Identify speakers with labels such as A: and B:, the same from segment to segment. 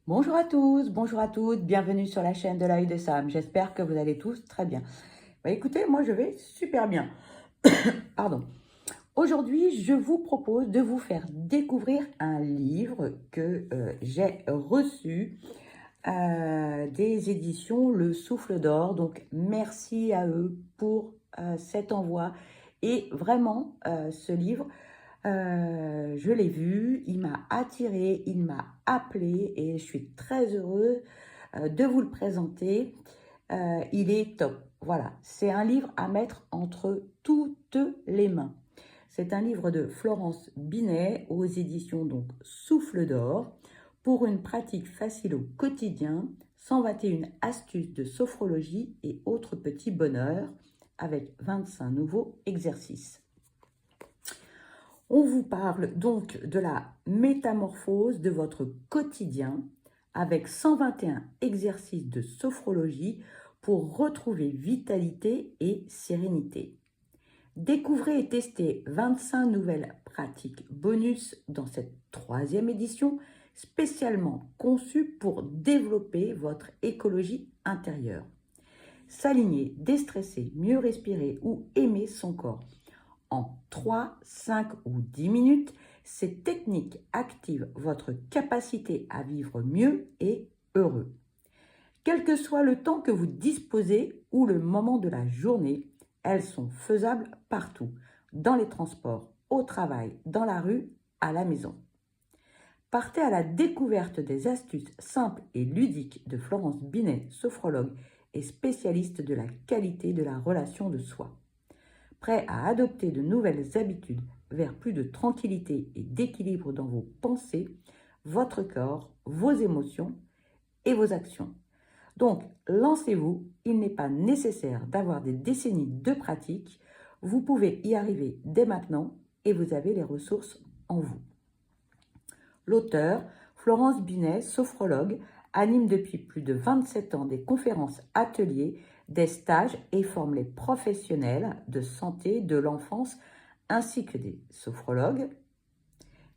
A: Bonjour à tous, bonjour à toutes, bienvenue sur la chaîne de l'œil de Sam. J'espère que vous allez tous très bien. Écoutez, moi je vais super bien. Pardon. Aujourd'hui, je vous propose de vous faire découvrir un livre que j'ai reçu des éditions Le Souffle d'Or. Donc merci à eux pour cet envoi. Et vraiment, ce livre, je l'ai vu, il m'a attiré, il m'a appelé et je suis très heureuse de vous le présenter. Il est top. Voilà, c'est un livre à mettre entre toutes les mains. C'est un livre de Florence Binet aux éditions donc Souffle d'Or pour une pratique facile au quotidien, 121 astuces de sophrologie et autres petits bonheurs avec 25 nouveaux exercices. On vous parle donc de la métamorphose de votre quotidien avec 121 exercices de sophrologie pour retrouver vitalité et sérénité. Découvrez et testez 25 nouvelles pratiques bonus dans cette troisième édition spécialement conçue pour développer votre écologie intérieure. S'aligner, déstresser, mieux respirer ou aimer son corps. En 3, 5 ou 10 minutes, ces techniques activent votre capacité à vivre mieux et heureux. Quel que soit le temps que vous disposez ou le moment de la journée, elles sont faisables partout, dans les transports, au travail, dans la rue, à la maison. Partez à la découverte des astuces simples et ludiques de Florence Binet, sophrologue et spécialiste de la qualité de la relation de soi. Prêt à adopter de nouvelles habitudes vers plus de tranquillité et d'équilibre dans vos pensées, votre corps, vos émotions et vos actions. Donc, lancez-vous, il n'est pas nécessaire d'avoir des décennies de pratique, vous pouvez y arriver dès maintenant et vous avez les ressources en vous. L'auteur, Florence Binet, sophrologue, anime depuis plus de 27 ans des conférences ateliers, des stages et forme les professionnels de santé de l'enfance ainsi que des sophrologues.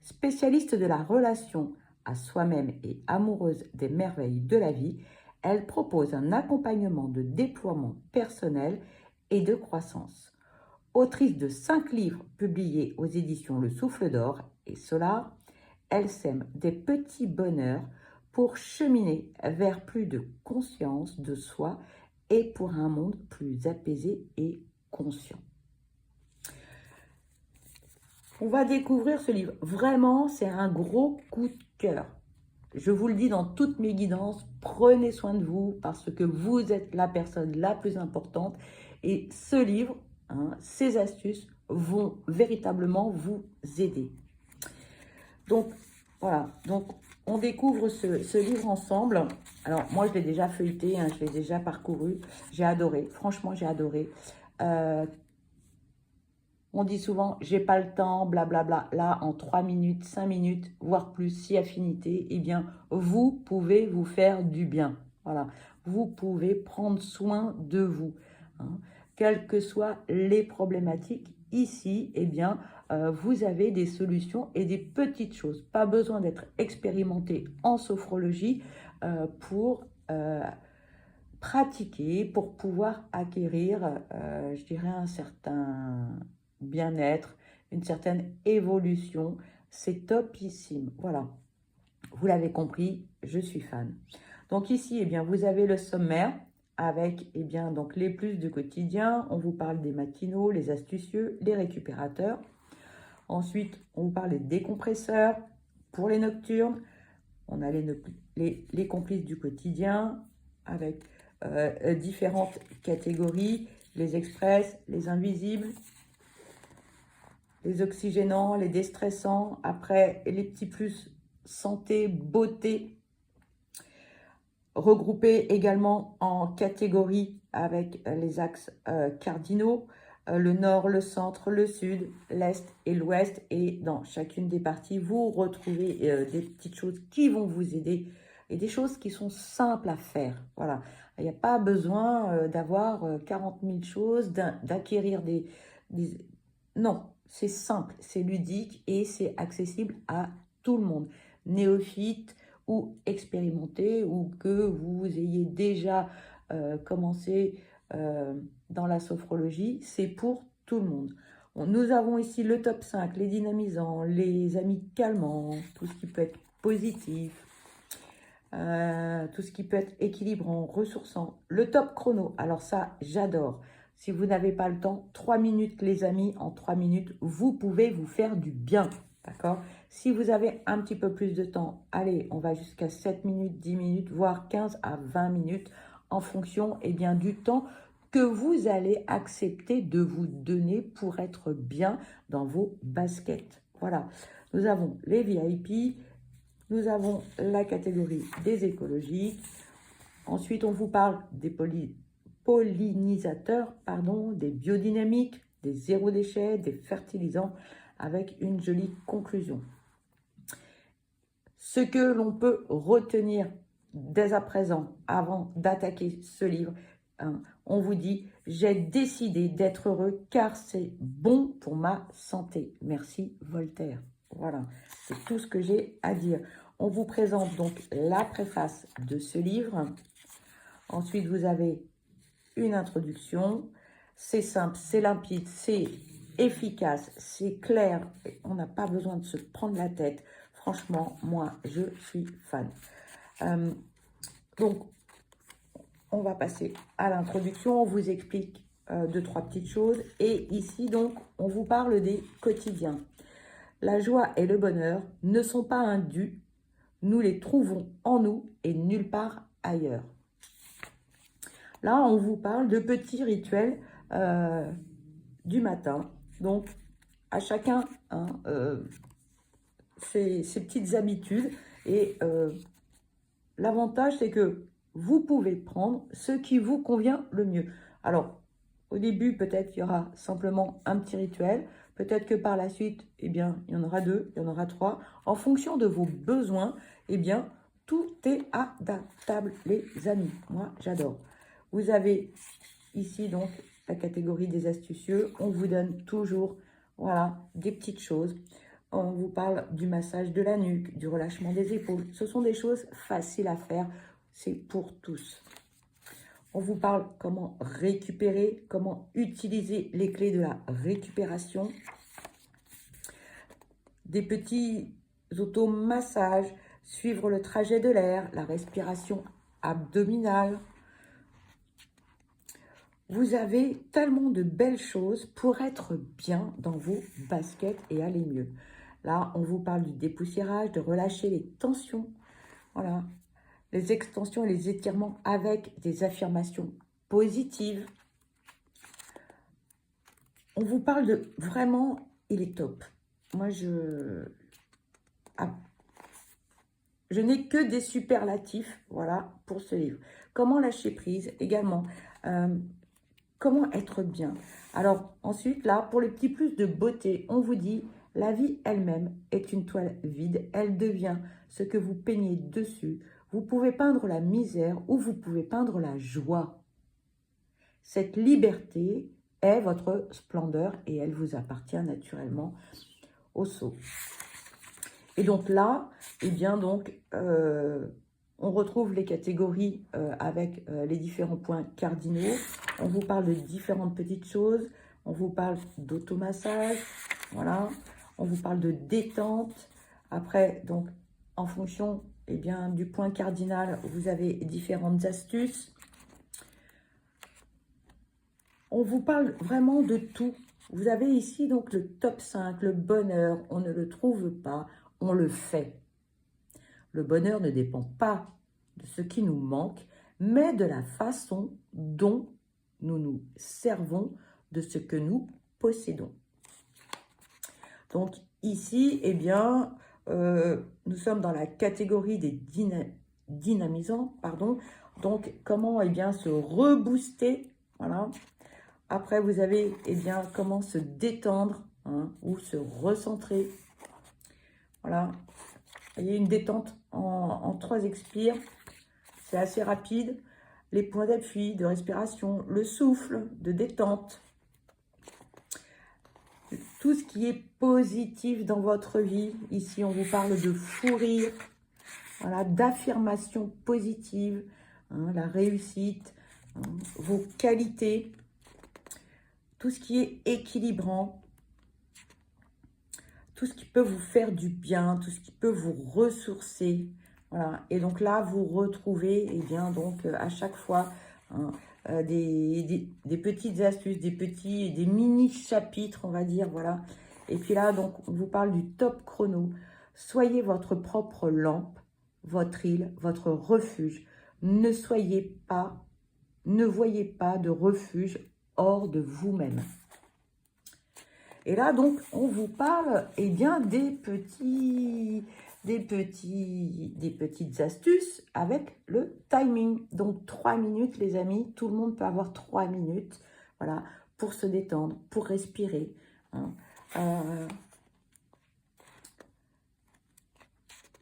A: Spécialiste de la relation à soi-même et amoureuse des merveilles de la vie, elle propose un accompagnement de déploiement personnel et de croissance. Autrice de 5 livres publiés aux éditions Le Souffle d'Or et Solar, elle sème des petits bonheurs pour cheminer vers plus de conscience de soi et pour un monde plus apaisé et conscient. On va découvrir ce livre. Vraiment, c'est un gros coup de cœur. Je vous le dis dans toutes mes guidances, prenez soin de vous parce que vous êtes la personne la plus importante. Et ce livre, ces astuces vont véritablement vous aider. Donc, voilà. Donc, on découvre ce livre ensemble. Alors, moi, je l'ai déjà feuilleté, je l'ai déjà parcouru. J'ai adoré. Franchement, j'ai adoré. On dit souvent, j'ai pas le temps, blablabla. Là, en 3 minutes, 5 minutes, voire plus, si affinité, eh bien, vous pouvez vous faire du bien. Voilà. Vous pouvez prendre soin de vous. Quelles que soient les problématiques, ici, eh bien, vous avez des solutions et des petites choses. Pas besoin d'être expérimenté en sophrologie pour pratiquer, pour pouvoir acquérir, je dirais, un certain bien-être, une certaine évolution. C'est topissime. Voilà, vous l'avez compris, je suis fan. Donc ici, eh bien, vous avez le sommaire avec eh bien, donc les plus du quotidien. On vous parle des matinaux, les astucieux, les récupérateurs. Ensuite, on vous parle des décompresseurs pour les nocturnes. On a les complices du quotidien avec différentes catégories, les express, les invisibles, les oxygénants, les déstressants, après les petits plus santé, beauté, regroupés également en catégories avec les axes cardinaux, le nord, le centre, le sud, l'est et l'ouest. Et dans chacune des parties, vous retrouvez des petites choses qui vont vous aider et des choses qui sont simples à faire. Voilà, il n'y a pas besoin d'avoir 40 000 choses, d'acquérir des... Non, c'est simple, c'est ludique et c'est accessible à tout le monde. Néophyte ou expérimenté ou que vous ayez déjà commencé dans la sophrologie, c'est pour tout le monde. Nous avons ici le top 5, les dynamisants, les amis calmants, tout ce qui peut être positif, tout ce qui peut être équilibrant, ressourçant. Le top chrono, alors ça, j'adore. Si vous n'avez pas le temps, 3 minutes les amis, en 3 minutes, vous pouvez vous faire du bien, d'accord? Si vous avez un petit peu plus de temps, allez, on va jusqu'à 7 minutes, 10 minutes, voire 15 à 20 minutes, en fonction bien, du temps que vous allez accepter de vous donner pour être bien dans vos baskets. Voilà, nous avons les VIP, nous avons la catégorie des écologiques. Ensuite, on vous parle des pollinisateurs, des biodynamiques, des zéro déchet, des fertilisants, avec une jolie conclusion. Ce que l'on peut retenir dès à présent, avant d'attaquer ce livre, on vous dit « J'ai décidé d'être heureux car c'est bon pour ma santé. » Merci Voltaire. Voilà, c'est tout ce que j'ai à dire. On vous présente donc la préface de ce livre. Ensuite, vous avez une introduction. C'est simple, c'est limpide, c'est efficace, c'est clair. On n'a pas besoin de se prendre la tête. Franchement, moi, je suis fan. Donc, on va passer à l'introduction. On vous explique 2-3 petites choses. Et ici, donc, on vous parle des quotidiens. La joie et le bonheur ne sont pas un dû. Nous les trouvons en nous et nulle part ailleurs. Là, on vous parle de petits rituels du matin. Donc, à chacun ses petites habitudes. Et l'avantage, c'est que vous pouvez prendre ce qui vous convient le mieux. Alors, au début, peut-être qu'il y aura simplement un petit rituel. Peut-être que par la suite, il y en aura 2, il y en aura 3. En fonction de vos besoins, tout est adaptable, les amis. Moi, j'adore. Vous avez ici, donc, la catégorie des astucieux. On vous donne toujours, voilà, des petites choses. On vous parle du massage de la nuque, du relâchement des épaules. Ce sont des choses faciles à faire. C'est pour tous. On vous parle comment récupérer, comment utiliser les clés de la récupération. Des petits automassages, suivre le trajet de l'air, la respiration abdominale. Vous avez tellement de belles choses pour être bien dans vos baskets et aller mieux. Là, on vous parle du dépoussiérage, de relâcher les tensions. Voilà. Les extensions et les étirements avec des affirmations positives. On vous parle de vraiment, il est top. Moi, je n'ai que des superlatifs, voilà, pour ce livre. Comment lâcher prise également. Comment être bien. Alors, ensuite, là, pour les petits plus de beauté, on vous dit, la vie elle-même est une toile vide. Elle devient ce que vous peignez dessus. Vous pouvez peindre la misère ou vous pouvez peindre la joie. Cette liberté est votre splendeur et elle vous appartient naturellement au sceau. Et donc là, on retrouve les catégories avec les différents points cardinaux. On vous parle de différentes petites choses. On vous parle d'automassage. Voilà. On vous parle de détente. Après, donc, en fonction du point cardinal, vous avez différentes astuces. On vous parle vraiment de tout. Vous avez ici donc le top 5, le bonheur. On ne le trouve pas, on le fait. Le bonheur ne dépend pas de ce qui nous manque, mais de la façon dont nous nous servons de ce que nous possédons. Donc ici, nous sommes dans la catégorie des dynamisants, Donc comment se rebooster, voilà. Après, vous avez comment se détendre ou se recentrer. Voilà. Il y a une détente en 3 expires. C'est assez rapide. Les points d'appui, de respiration, le souffle, de détente. Tout ce qui est positif dans votre vie. Ici, on vous parle de fou rire. voilà, d'affirmation positive, hein, la réussite, hein, vos qualités, tout ce qui est équilibrant, tout ce qui peut vous faire du bien, tout ce qui peut vous ressourcer. Voilà. Et donc là, vous retrouvez, eh bien, donc, à chaque fois, hein, des petites astuces, des mini-chapitres, on va dire, voilà. Et puis là, donc, on vous parle du top chrono. Soyez votre propre lampe, votre île, votre refuge. Ne voyez pas de refuge hors de vous-même. Et là, donc, on vous parle, eh bien, des petites astuces avec le timing. Donc, 3 minutes, les amis. Tout le monde peut avoir 3 minutes, voilà, pour se détendre, pour respirer, hein.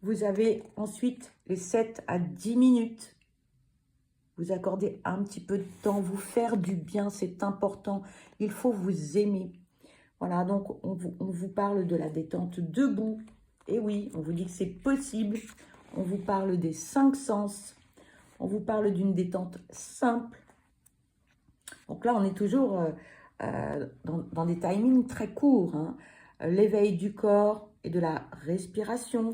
A: Vous avez ensuite les 7 à 10 minutes. Vous accordez un petit peu de temps, vous faire du bien, c'est important. Il faut vous aimer. Voilà, donc on vous parle de la détente debout. Et oui, on vous dit que c'est possible. On vous parle des 5 sens. On vous parle d'une détente simple. Donc là, on est toujours dans des timings très courts, hein. L'éveil du corps et de la respiration.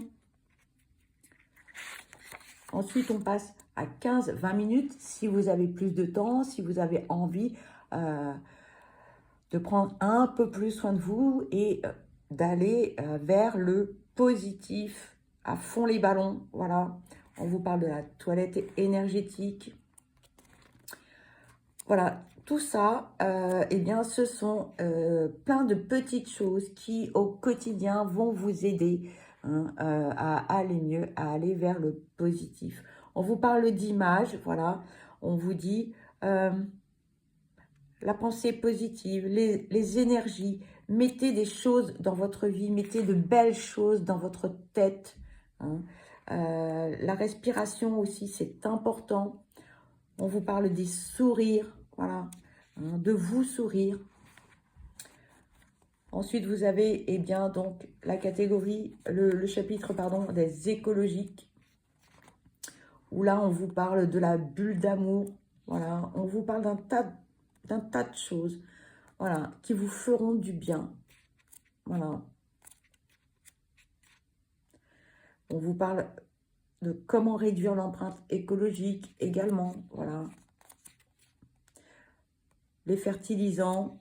A: Ensuite, on passe à 15-20 minutes si vous avez plus de temps, si vous avez envie de prendre un peu plus soin de vous et d'aller vers le positif, à fond les ballons. Voilà, on vous parle de la toilette énergétique. Voilà, tout ça, eh bien, ce sont plein de petites choses qui, au quotidien, vont vous aider, hein, à aller mieux, à aller vers le positif. On vous parle d'image, voilà, on vous dit la pensée positive, les énergies, mettez des choses dans votre vie, mettez de belles choses dans votre tête, hein. La respiration aussi, c'est important. On vous parle des sourires, voilà, hein, de vous sourire. Ensuite, vous avez, eh bien, donc, la catégorie, le chapitre, pardon, des écologiques, où là, on vous parle de la bulle d'amour, voilà, on vous parle d'un tas de choses, voilà, qui vous feront du bien, voilà. On vous parle de comment réduire l'empreinte écologique également, voilà. Les fertilisants.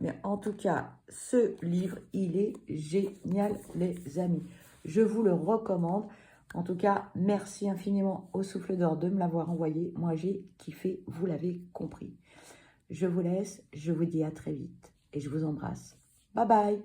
A: Mais en tout cas, ce livre, il est génial, les amis. Je vous le recommande. En tout cas, merci infiniment au Souffle d'Or de me l'avoir envoyé. Moi, j'ai kiffé, vous l'avez compris. Je vous laisse, je vous dis à très vite et je vous embrasse. Bye bye.